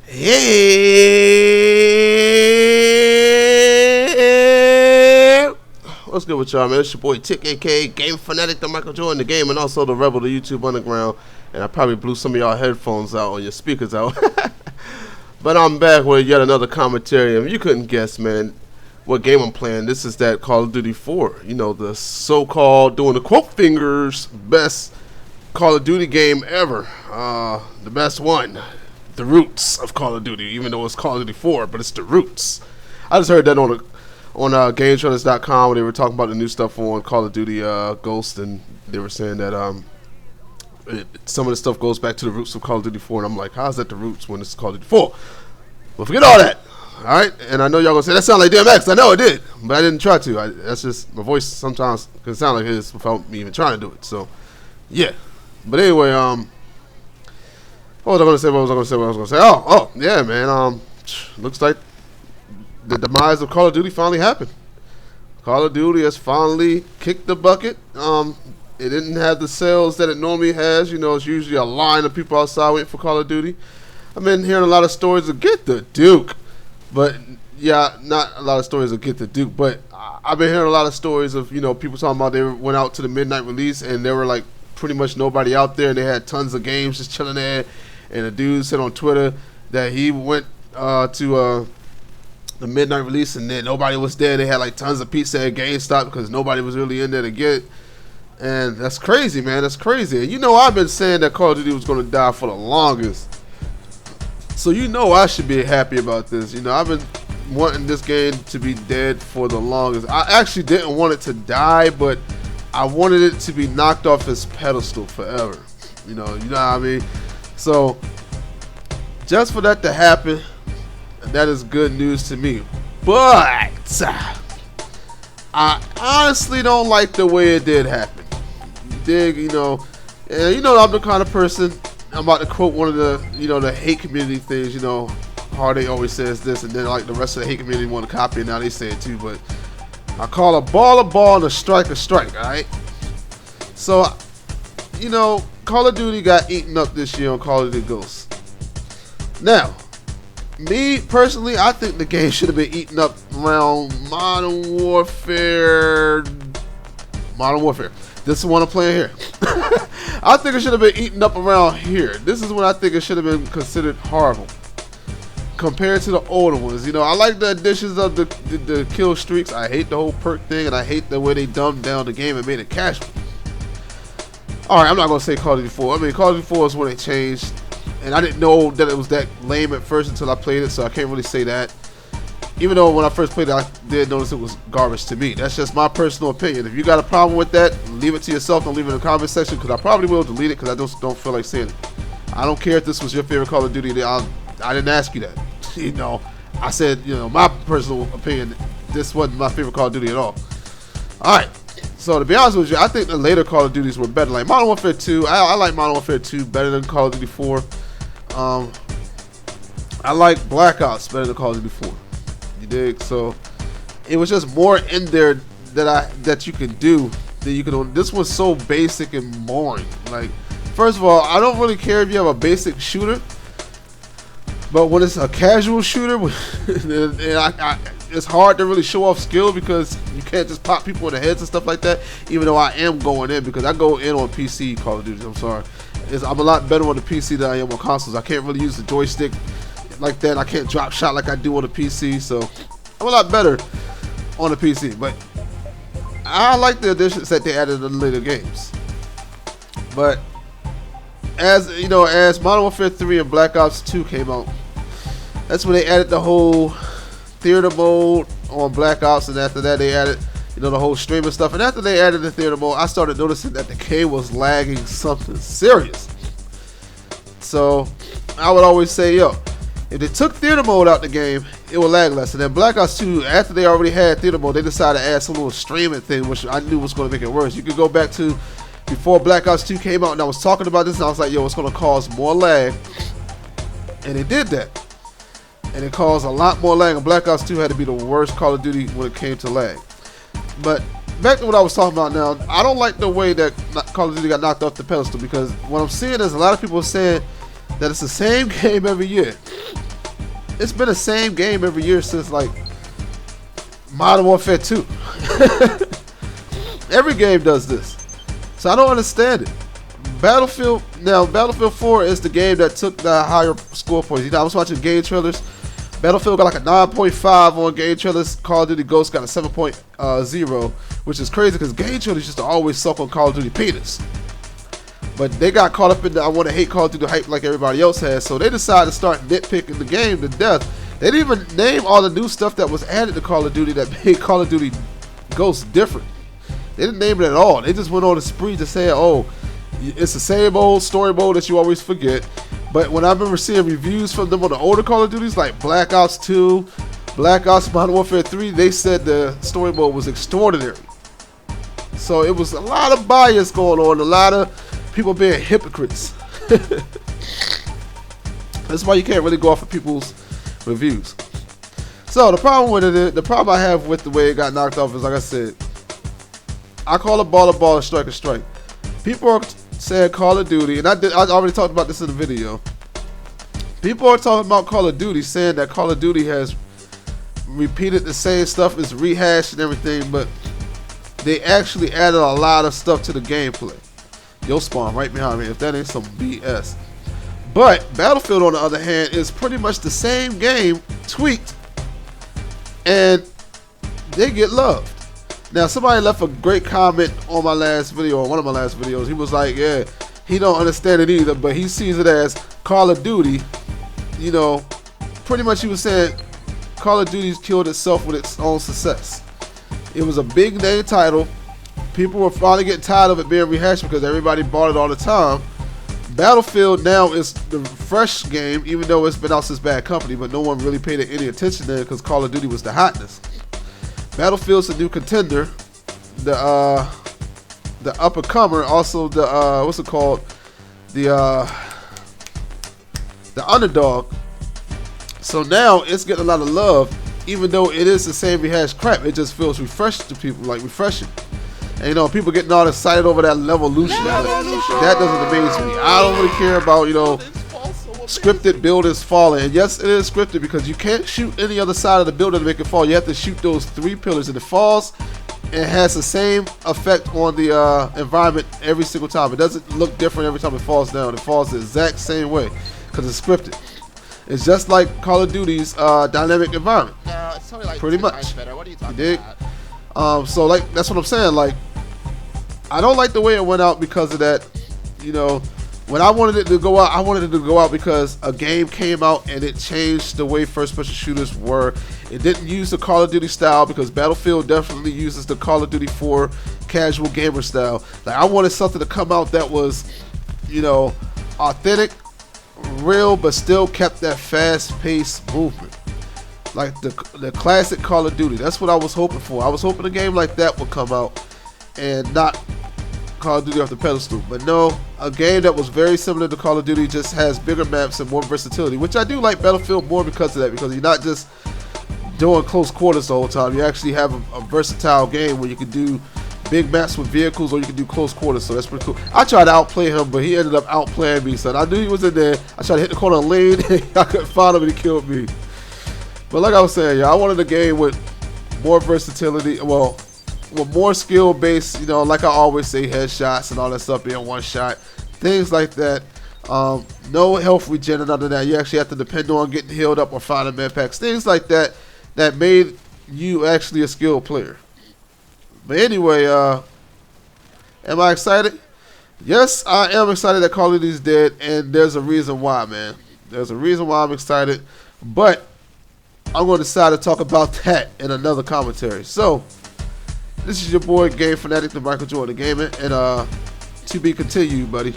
Hey, what's good with y'all, man? It's your boy Tick, aka Game Fanatic, the Michael Jordan, the game, and also the Rebel, the YouTube Underground. And I probably blew some of y'all headphones out or your speakers out. But I'm back with yet another commentary. And you couldn't guess, man, what game I'm playing. This is that Call of Duty 4. You know, the so-called, doing the quote fingers, best Call of Duty game ever. The best one. The roots of Call of Duty, even though it's Call of Duty 4, but it's the roots. I just heard that on GameTrailers.com where they were talking about the new stuff on Call of Duty Ghost, and they were saying that some of the stuff goes back to the roots of Call of Duty 4, and I'm like, how's that the roots when it's Call of Duty 4? Well, forget all that, all right? And I know y'all gonna say that sounds like DMX. I know it did, but I didn't try to. That's just my voice sometimes can sound like his without me even trying to do it. So, yeah. But anyway, what was I gonna say? Oh, yeah, man. Looks like the demise of Call of Duty finally happened. Call of Duty has finally kicked the bucket. It didn't have the sales that it normally has. You know, it's usually a line of people outside waiting for Call of Duty. I've been hearing a lot of stories of get the Duke, but yeah, not a lot of stories of get the Duke. But I've been hearing a lot of stories of, you know, people talking about they went out to the midnight release and there were like pretty much nobody out there, and they had tons of games just chilling there. And a dude said on Twitter that he went to the midnight release and then nobody was there. They had like tons of pizza at GameStop because nobody was really in there to get it. And that's crazy, man. That's crazy. And you know, I've been saying that Call of Duty was going to die for the longest. So you know I should be happy about this. You know, I've been wanting this game to be dead for the longest. I actually didn't want it to die, but I wanted it to be knocked off its pedestal forever. You know what I mean? So, just for that to happen, that is good news to me. But I honestly don't like the way it did happen. You dig? You know I'm the kind of person. I'm about to quote one of the, the hate community things. You know, Hardy always says this, and then like the rest of the hate community want to copy it. Now they say it too. But I call a ball and a strike. All right. So, Call of Duty got eaten up this year on Call of Duty Ghosts. Now, me personally, I think the game should have been eaten up around Modern Warfare. This is what I'm playing here. I think it should have been eaten up around here. This is when I think it should have been considered horrible compared to the older ones. I like the additions of the kill streaks. I hate the whole perk thing, and I hate the way they dumbed down the game and made it casual. Alright, I'm not going to say Call of Duty 4. I mean, Call of Duty 4 is when it changed. And I didn't know that it was that lame at first until I played it, so I can't really say that. Even though when I first played it, I did notice it was garbage to me. That's just my personal opinion. If you got a problem with that, leave it to yourself. Don't leave it in the comment section, because I probably will delete it, because I just don't feel like saying it. I don't care if this was your favorite Call of Duty. I didn't ask you that. I said, my personal opinion, this wasn't my favorite Call of Duty at all. Alright. So to be honest with you, I think the later Call of Duties were better. Like Modern Warfare 2, I like Modern Warfare 2 better than Call of Duty 4. I like Blackouts better than Call of Duty 4. You dig? So it was just more in there that you could do that you could. This was so basic and boring. Like, first of all, I don't really care if you have a basic shooter, but when it's a casual shooter, it's hard to really show off skill because you can't just pop people in the heads and stuff like that. Even though I am going in, because I go in on PC Call of Duty. I'm sorry, I'm a lot better on the PC than I am on consoles. I can't really use the joystick like that. I can't drop shot like I do on the PC, so I'm a lot better on the PC. But I like the additions that they added in the later games. But as Modern Warfare 3 and Black Ops 2 came out, that's when they added the whole theater mode on Black Ops, and after that they added the whole streaming stuff. And after they added the theater mode, I started noticing that the game was lagging something serious. So I would always say, if they took theater mode out the game, it would lag less. And then Black Ops 2, after they already had theater mode, they decided to add some little streaming thing, which I knew was going to make it worse. You could go back to before Black Ops 2 came out, and I was talking about this, and I was like, it's going to cause more lag. And it did that. And it caused a lot more lag, and Black Ops 2 had to be the worst Call of Duty when it came to lag. But back to what I was talking about now, I don't like the way that Call of Duty got knocked off the pedestal, because what I'm seeing is a lot of people saying that it's the same game every year. it's been the same game every year since like Modern Warfare 2. Every game does this, so I don't understand it. Battlefield 4 is the game that took the higher score points. You know, I was watching game trailers. Battlefield got like a 9.5 on game trailers. Call of Duty Ghosts got a 7.0, which is crazy because game trailers used to always suck on Call of Duty penis. But they got caught up in the I want to hate Call of Duty hype like everybody else has, so they decided to start nitpicking the game to death. They didn't even name all the new stuff that was added to Call of Duty that made Call of Duty Ghosts different. They didn't name it at all. They just went on a spree to say, oh, it's the same old story mode that you always forget. But when I remember seeing reviews from them on the older Call of Duties like Black Ops 2, Black Ops Modern Warfare 3, they said the story mode was extraordinary. So it was a lot of bias going on, a lot of people being hypocrites. That's why you can't really go off of people's reviews. So the problem with it, the problem I have with the way it got knocked off is, like I said, I call a ball, a strike a strike. People are saying Call of Duty, and I already talked about this in the video. People are talking about Call of Duty, saying that Call of Duty has repeated the same stuff, is rehashed and everything, but they actually added a lot of stuff to the gameplay. You'll spawn right behind me if that ain't some BS. But Battlefield, on the other hand, is pretty much the same game tweaked, and they get loved. Now, somebody left a great comment on my last video, or one of my last videos. He was like, yeah, he don't understand it either, but he sees it as Call of Duty. You know, pretty much he was saying Call of Duty's killed itself with its own success. It was a big name title. People were finally getting tired of it being rehashed because everybody bought it all the time. Battlefield now is the fresh game, even though it's been out since Bad Company, but no one really paid it any attention there because Call of Duty was the hotness. Battlefield's a new contender, the up and comer, also the what's it called, the underdog. So now it's getting a lot of love, even though it is the same rehashed crap. It just feels refreshed to people, like refreshing. And you know, people getting all excited over that Levolution. That doesn't amaze me. I don't really care about, you know, scripted buildings falling. And yes, it is scripted because you can't shoot any other side of the building to make it fall. You have to shoot those 3 pillars, and it falls and it has the same effect on the environment every single time. It doesn't look different every time it falls down. It falls the exact same way because it's scripted. It's just like Call of Duty's dynamic environment. No, it's totally like pretty much. Better. What are you talking about? So like that's what I'm saying. Like, I don't like the way it went out because of that. You know, when I wanted it to go out, I wanted it to go out because a game came out and it changed the way first-person shooters were. It didn't use the Call of Duty style because Battlefield definitely uses the Call of Duty 4 casual gamer style. Like, I wanted something to come out that was, you know, authentic, real, but still kept that fast-paced movement. Like the classic Call of Duty. That's what I was hoping for. I was hoping a game like that would come out and not Call of Duty off the pedestal. But no, a game that was very similar to Call of Duty, just has bigger maps and more versatility, which I do like Battlefield more because of that, because you're not just doing close quarters the whole time. You actually have a versatile game where you can do big maps with vehicles, or you can do close quarters, so that's pretty cool. I tried to outplay him, but he ended up outplaying me, so I knew he was in there. I tried to hit the corner lane, I couldn't find him, and he killed me. But like I was saying, yeah, I wanted a game with more versatility, well, with more skill based, you know, like I always say, headshots and all that stuff being one shot, things like that. No health regen and other than that. You actually have to depend on getting healed up or finding med packs, things like that, that made you actually a skilled player. But anyway, am I excited? Yes, I am excited that Call of Duty's dead, and there's a reason why, man. There's a reason why I'm excited, but I'm going to decide to talk about that in another commentary. So, this is your boy, Game Fanatic, the Michael Jordan Gaming, and to be continued, buddy.